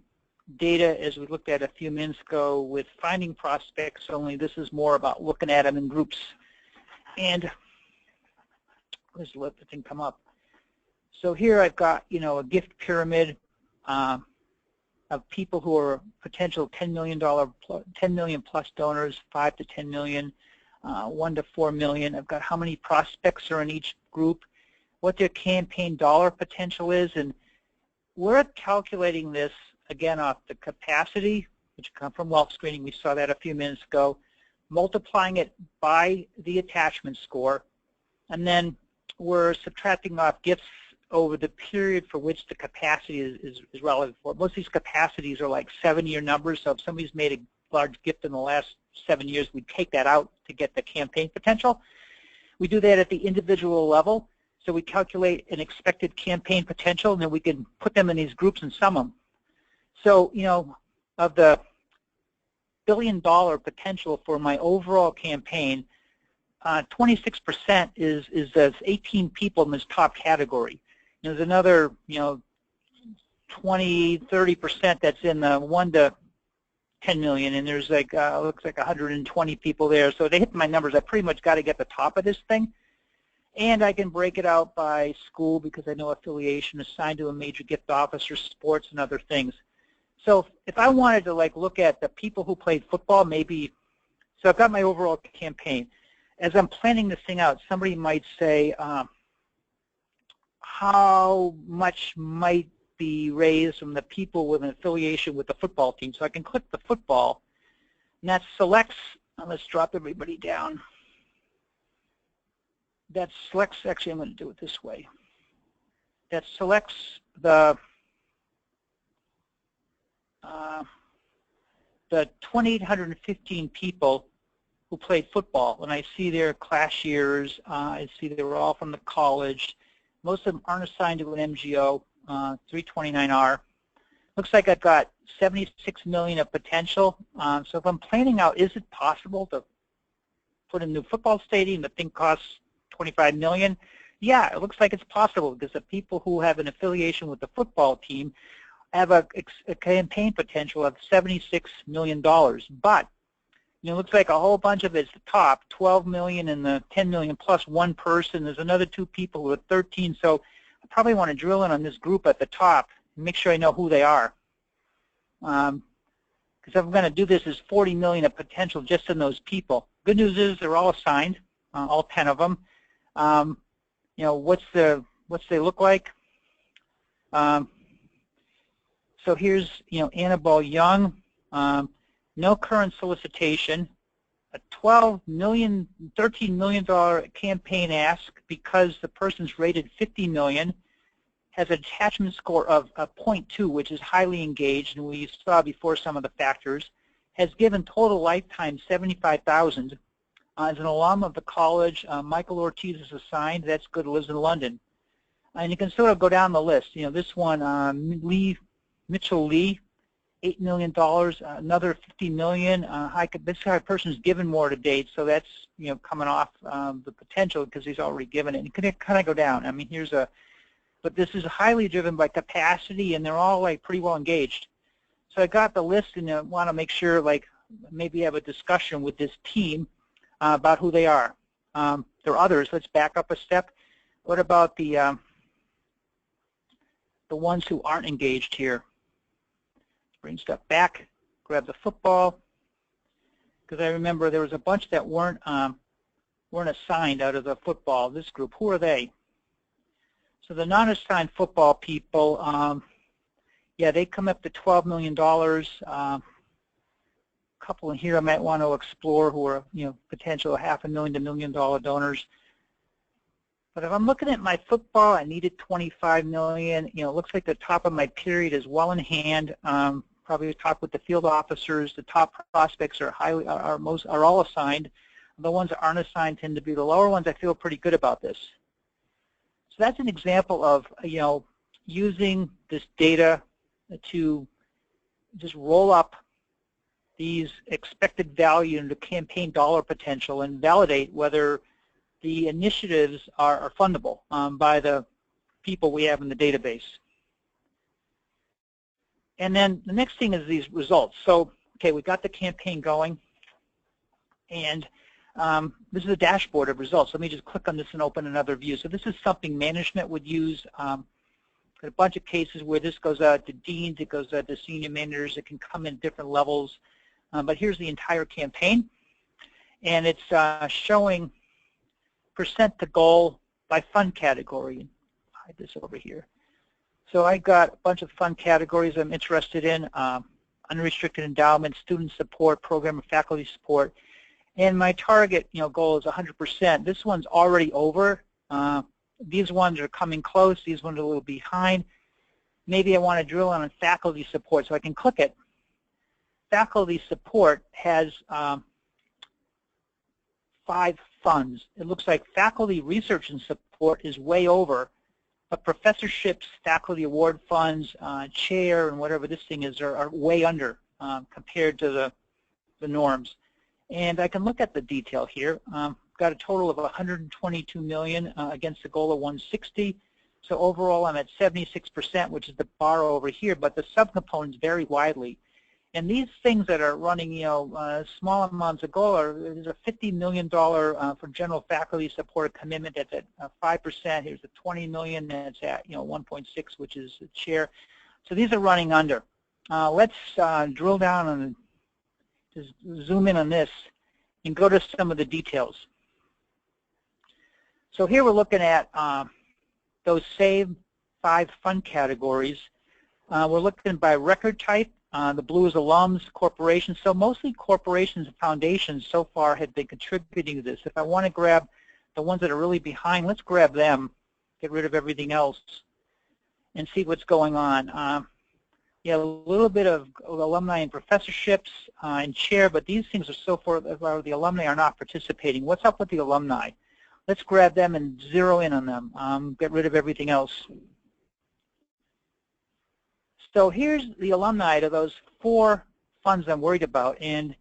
data as we looked at a few minutes ago with finding prospects, only this is more about looking at them in groups. And let's let the thing come up. So here I've got, a gift pyramid of people who are potential $10 million plus donors, 5 to 10 million, 1 to 4 million. I've got how many prospects are in each group, what their campaign dollar potential is, and we're calculating this again off the capacity, which come from wealth screening. We saw that a few minutes ago, multiplying it by the attachment score, and then we're subtracting off gifts over the period for which the capacity is relevant for. Most of these capacities are like 7-year numbers, so if somebody's made a large gift in the last 7 years, we take that out to get the campaign potential. We do that at the individual level, so we calculate an expected campaign potential, and then we can put them in these groups and sum them. So, of the $1 billion potential for my overall campaign, 26% is 18 people in this top category. There's another, 20, 30% that's in the 1 to 10 million, and there's like looks like 120 people there. So they hit my numbers. I pretty much got to get the top of this thing, and I can break it out by school because I know affiliation, assigned to a major gift officer, sports, and other things. So if I wanted to like look at the people who played football, maybe. So I've got my overall campaign. As I'm planning this thing out, somebody might say, how much might be raised from the people with an affiliation with the football team? So I can click the football, and that selects, let's drop everybody down. That selects, actually I'm going to do it this way. That selects the 2,815 people who played football, and I see their class years. I see they were all from the college. Most of them aren't assigned to an MGO, 329R. Looks like I've got 76 million of potential. So if I'm planning out, is it possible to put a new football stadium? The thing costs 25 million. Yeah, it looks like it's possible because the people who have an affiliation with the football team have a campaign potential of $76 million. But it looks like a whole bunch of it's the top, 12 million and the 10 million plus one person. There's another two people with 13. So I probably want to drill in on this group at the top and make sure I know who they are. Because if I'm going to do this, there's 40 million of potential just in those people. Good news is they're all assigned, all 10 of them. What's they look like? So here's, Annabelle Young. No current solicitation, a $13 million campaign ask because the person's rated 50 million, has an attachment score of 0.2, which is highly engaged, and we saw before some of the factors, has given total lifetime 75,000. As an alum of the college, Michael Ortiz is assigned. That's good, lives in London. And you can sort of go down the list. This one, Mitchell Lee, $8 million, another 50 million. This person's given more to date, so that's coming off the potential because he's already given it. And you can kind of go down. I mean, but this is highly driven by capacity, and they're all like pretty well engaged. So I got the list, and I want to make sure, like, maybe have a discussion with this team about who they are. There are others. Let's back up a step. What about the ones who aren't engaged here? Bring stuff back, grab the football, because I remember there was a bunch that weren't assigned out of the football, this group. Who are they? So the non-assigned football people, yeah, they come up to $12 million. A couple in here I might want to explore who are, potential $500,000 to $1 million donors. But if I'm looking at my football, I needed 25 million. It looks like the top of my period is well in hand. Probably talk with the field officers. The top prospects are all assigned. The ones that aren't assigned tend to be the lower ones. I feel pretty good about this. So that's an example of using this data to just roll up these expected value into campaign dollar potential and validate whether the initiatives are fundable by the people we have in the database. And then the next thing is these results. So, okay, we got the campaign going, and this is a dashboard of results. Let me just click on this and open another view. So this is something management would use. A bunch of cases where this goes out to deans, it goes out to senior managers, it can come in different levels. But here's the entire campaign, and it's showing percent to goal by fund category. Hide this over here. So I got a bunch of fund categories I'm interested in: unrestricted endowment, student support, program and faculty support, and my target, goal is 100%. This one's already over. These ones are coming close. These ones are a little behind. Maybe I want to drill on faculty support, so I can click it. Faculty support has 5 funds. It looks like faculty research and support is way over, but professorships, faculty award funds, chair, and whatever this thing is are way under compared to the norms. And I can look at the detail here. Got a total of 122 million against a goal of 160. So overall, I'm at 76%, which is the bar over here, but the subcomponents vary widely. And these things that are running, small amounts of goal there's a $50 million for general faculty support commitment that's at 5%. Here's the $20 million that's at 1.6, which is the chair. So these are running under. Let's drill down and just zoom in on this and go to some of the details. So here we're looking at those same 5 fund categories. We're looking by record type. The blue is alums, corporations. So mostly corporations and foundations so far have been contributing to this. If I want to grab the ones that are really behind, let's grab them, get rid of everything else, and see what's going on. A little bit of alumni and professorships and chair, but these things are so far the alumni are not participating. What's up with the alumni? Let's grab them and zero in on them, get rid of everything else. So here's the alumni to those 4 funds I'm worried about, and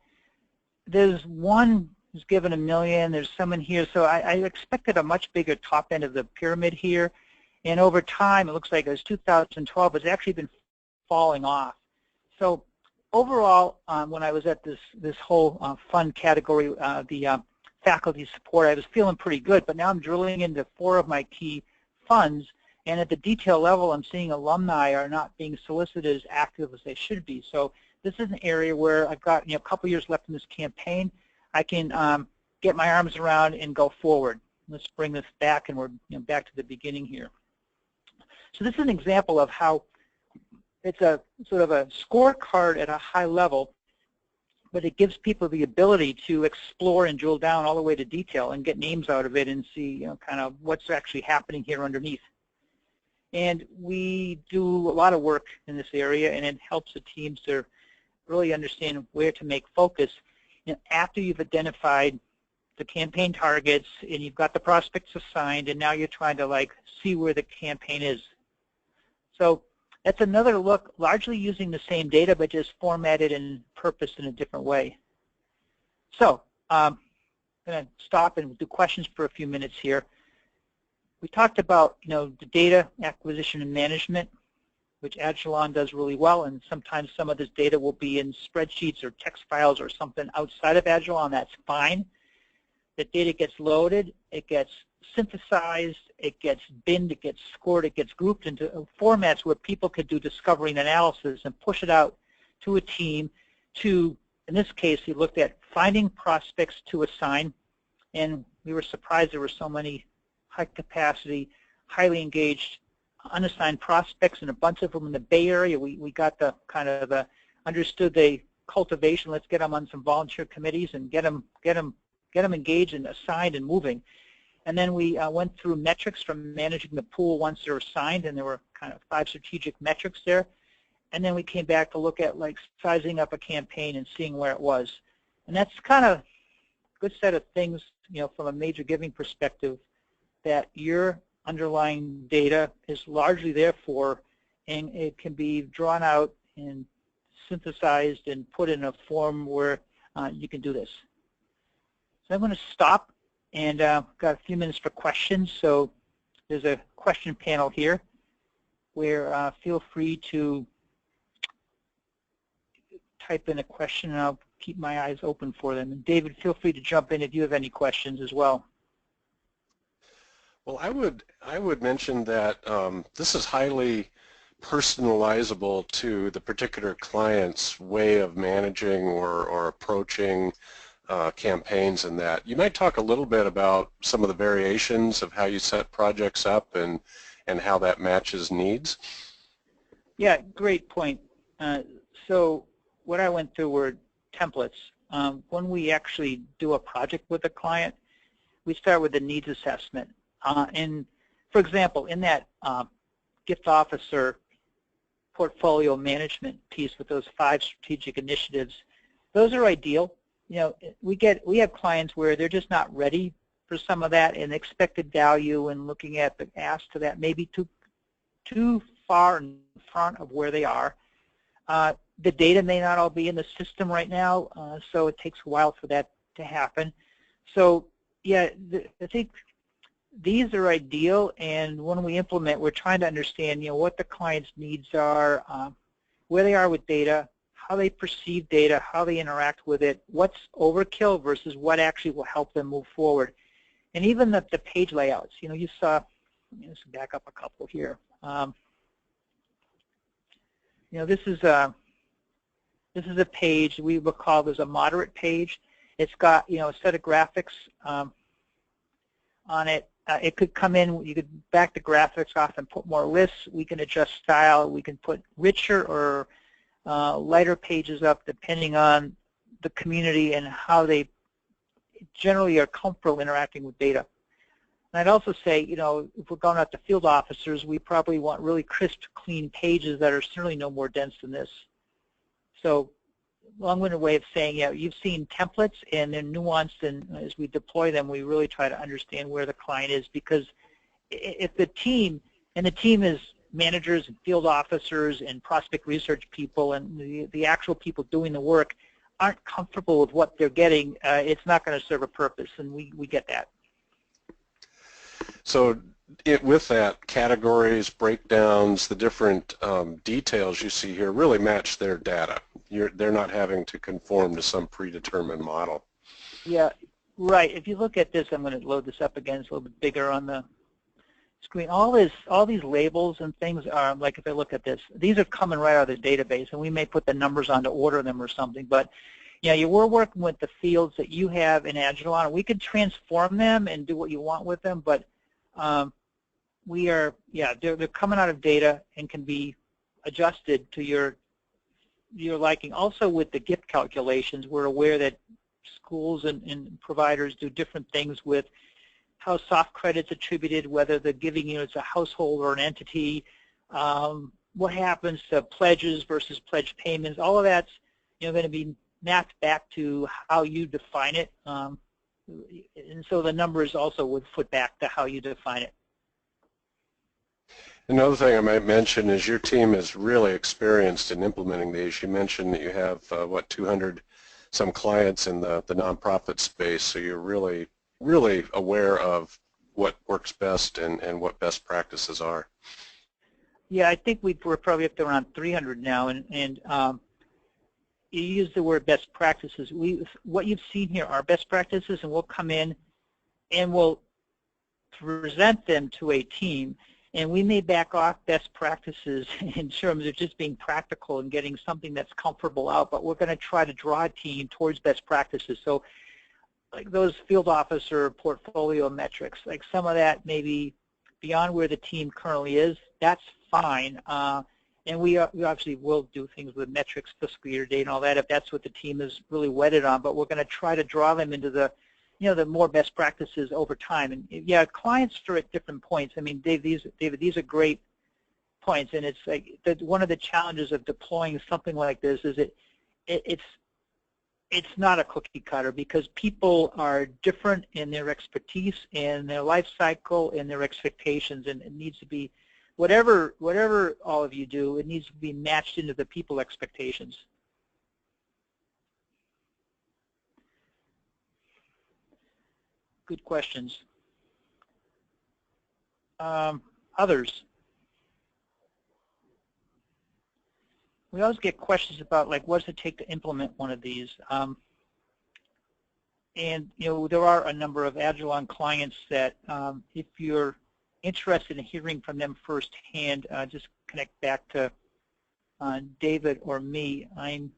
there's one who's given $1 million, there's some in here, so I expected a much bigger top end of the pyramid here, and over time it looks like it was 2012, it's actually been falling off. So overall, when I was at this whole fund category, the faculty support, I was feeling pretty good, but now I'm drilling into 4 of my key funds, and at the detail level, I'm seeing alumni are not being solicited as active as they should be. So this is an area where I've got a couple years left in this campaign. I can get my arms around and go forward. Let's bring this back, and we're back to the beginning here. So this is an example of how it's a sort of a scorecard at a high level, but it gives people the ability to explore and drill down all the way to detail and get names out of it and see kind of what's actually happening here underneath. And we do a lot of work in this area, and it helps the teams to really understand where to make focus. After you've identified the campaign targets and you've got the prospects assigned, and now you're trying to see where the campaign is. So that's another look, largely using the same data, but just formatted and purposed in a different way. So I'm going to stop and do questions for a few minutes here. We talked about, the data acquisition and management, which Agilon does really well, and sometimes some of this data will be in spreadsheets or text files or something outside of Agilon. That's fine. The data gets loaded, it gets synthesized, it gets binned, it gets scored, it gets grouped into formats where people could do discovery and analysis and push it out to a team to, in this case, we looked at finding prospects to assign, and we were surprised there were so many high capacity, highly engaged, unassigned prospects, and a bunch of them in the Bay Area. We got the kind of understood the cultivation. Let's get them on some volunteer committees and get them engaged and assigned and moving. And then we went through metrics from managing the pool once they're assigned, and there were kind of 5 strategic metrics there. And then we came back to look at sizing up a campaign and seeing where it was. And that's kind of a good set of things, from a major giving perspective, that your underlying data is largely there for, and it can be drawn out and synthesized and put in a form where you can do this. So I'm going to stop, and got a few minutes for questions. So there's a question panel here where feel free to type in a question, and I'll keep my eyes open for them. And David, feel free to jump in if you have any questions as well. Well, I would mention that this is highly personalizable to the particular client's way of managing or approaching campaigns, and that you might talk a little bit about some of the variations of how you set projects up and how that matches needs. Yeah, great point. So what I went through were templates. When we actually do a project with a client, we start with the needs assessment. And for example, in that gift officer portfolio management piece with those 5 strategic initiatives, those are ideal. We have clients where they're just not ready for some of that, and expected value and looking at the ask to that maybe too far in front of where they are. The data may not all be in the system right now, so it takes a while for that to happen. So yeah, I think these are ideal, and when we implement, we're trying to understand what the client's needs are, where they are with data, how they perceive data, how they interact with it, what's overkill versus what actually will help them move forward. And even the page layouts. You saw, let me just back up a couple here. This is a page we would call as a moderate page. It's got a set of graphics on it. It could come in, you could back the graphics off and put more lists. We can adjust style. We can put richer or lighter pages up depending on the community and how they generally are comfortable interacting with data. And I'd also say, if we're going out to field officers, we probably want really crisp, clean pages that are certainly no more dense than this. So, long-winded way of saying, you've seen templates and they're nuanced, and as we deploy them, we really try to understand where the client is, because if the team is managers and field officers and prospect research people and the actual people doing the work aren't comfortable with what they're getting, it's not going to serve a purpose, and we get that. So with that, categories, breakdowns, the different details you see here really match their data. They're not having to conform to some predetermined model. Yeah, right. If you look at this, I'm going to load this up again. It's a little bit bigger on the screen. All these labels and things are, like if I look at this, these are coming right out of the database, and we may put the numbers on to order them or something. But we're working with the fields that you have in Agilon. We could transform them and do what you want with them, but they're coming out of data and can be adjusted to your liking. Also with the gift calculations, we're aware that schools and providers do different things with how soft credit's attributed, whether the giving unit's a household or an entity, what happens to pledges versus pledge payments. All of that's going to be mapped back to how you define it. And so the numbers also would foot back to how you define it. Another thing I might mention is your team is really experienced in implementing these. You mentioned that you have, 200 some clients in the nonprofit space, so you're really aware of what works best and what best practices are. Yeah, I think we're probably up to around 300 now, and you use the word best practices. What you've seen here are best practices, and we'll come in and we'll present them to a team, and we may back off best practices in terms of just being practical and getting something that's comfortable out, but we're going to try to draw a team towards best practices. So like those field officer portfolio metrics, like some of that may be beyond where the team currently is. That's fine. And we obviously will do things with metrics, fiscal year date, and all that if that's what the team is really wedded on. But we're going to try to draw them into the, the more best practices over time. And yeah, clients are at different points. I mean, David, these are great points, and it's like one of the challenges of deploying something like this is it's not a cookie cutter, because people are different in their expertise and their life cycle and their expectations, and it needs to be whatever all of you do, it needs to be matched into the people expectations. Good questions. Others. We always get questions about, like, what does it take to implement one of these? And there are a number of Agilon clients that, if you're interested in hearing from them firsthand, just connect back to David or me. I'm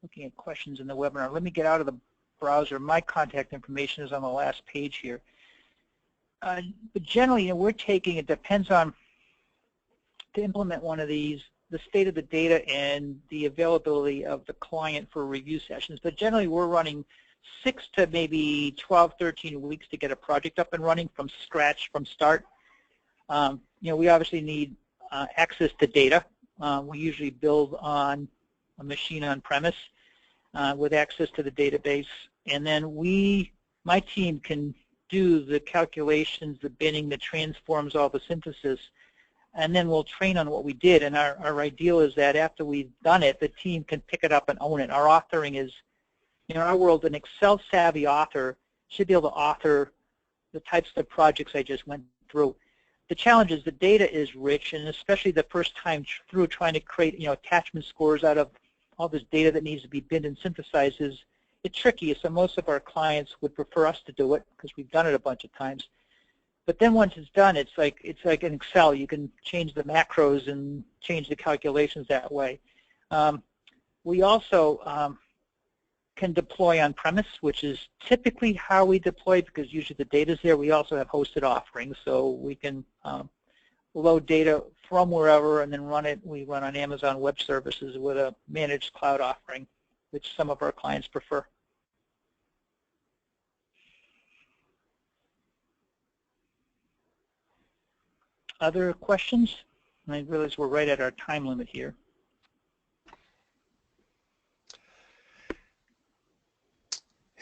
looking at questions in the webinar. Let me get out of the browser. My contact information is on the last page here. But generally, we're taking, it depends on, to implement one of these, the state of the data and the availability of the client for review sessions. But generally, we're running 6 to maybe 12, 13 weeks to get a project up and running from scratch, from start. We obviously need access to data. We usually build on a machine on premise with access to the database. And then my team can do the calculations, the binning, the transforms, all the synthesis, and then we'll train on what we did. And our ideal is that after we've done it, the team can pick it up and own it. Our authoring is, in our world, an Excel-savvy author should be able to author the types of projects I just went through. The challenge is the data is rich, and especially the first time through trying to create attachment scores out of all this data that needs to be binned and synthesized it's tricky. So most of our clients would prefer us to do it because we've done it a bunch of times. But then once it's done, it's like in Excel. You can change the macros and change the calculations that way. We also can deploy on-premise, which is typically how we deploy because usually the data's there. We also have hosted offerings, so we can load data from wherever and then run it. We run on Amazon Web Services with a managed cloud offering, which some of our clients prefer. Other questions? I realize we're right at our time limit here.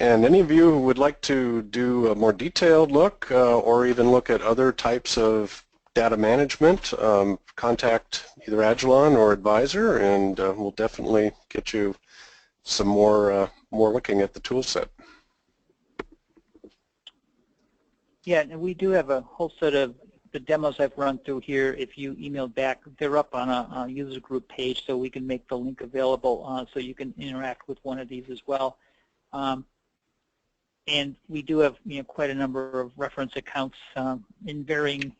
And any of you who would like to do a more detailed look or even look at other types of data management, contact either Agilon or ADVIZOR, and we'll definitely get you some more looking at the tool set. Yeah, and we do have a whole set of the demos I've run through here. If you email back, they're up on a user group page, so we can make the link available so you can interact with one of these as well. And we do have quite a number of reference accounts in varying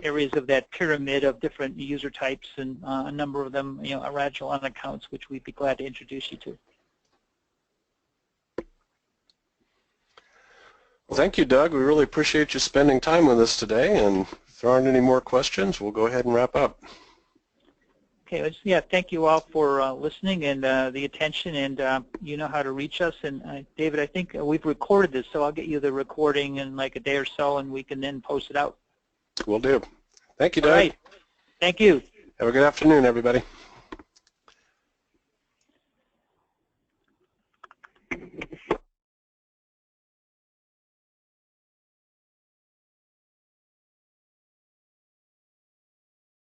areas of that pyramid of different user types, and a number of them are Agilon accounts, which we'd be glad to introduce you to. Well, thank you, Doug. We really appreciate you spending time with us today, and if there aren't any more questions, we'll go ahead and wrap up. Okay, yeah, thank you all for listening and the attention, and you know how to reach us. And David, I think we've recorded this, so I'll get you the recording in like a day or so, and we can then post it out. Will do. Thank you, Doug. All right. Thank you. Have a good afternoon, everybody.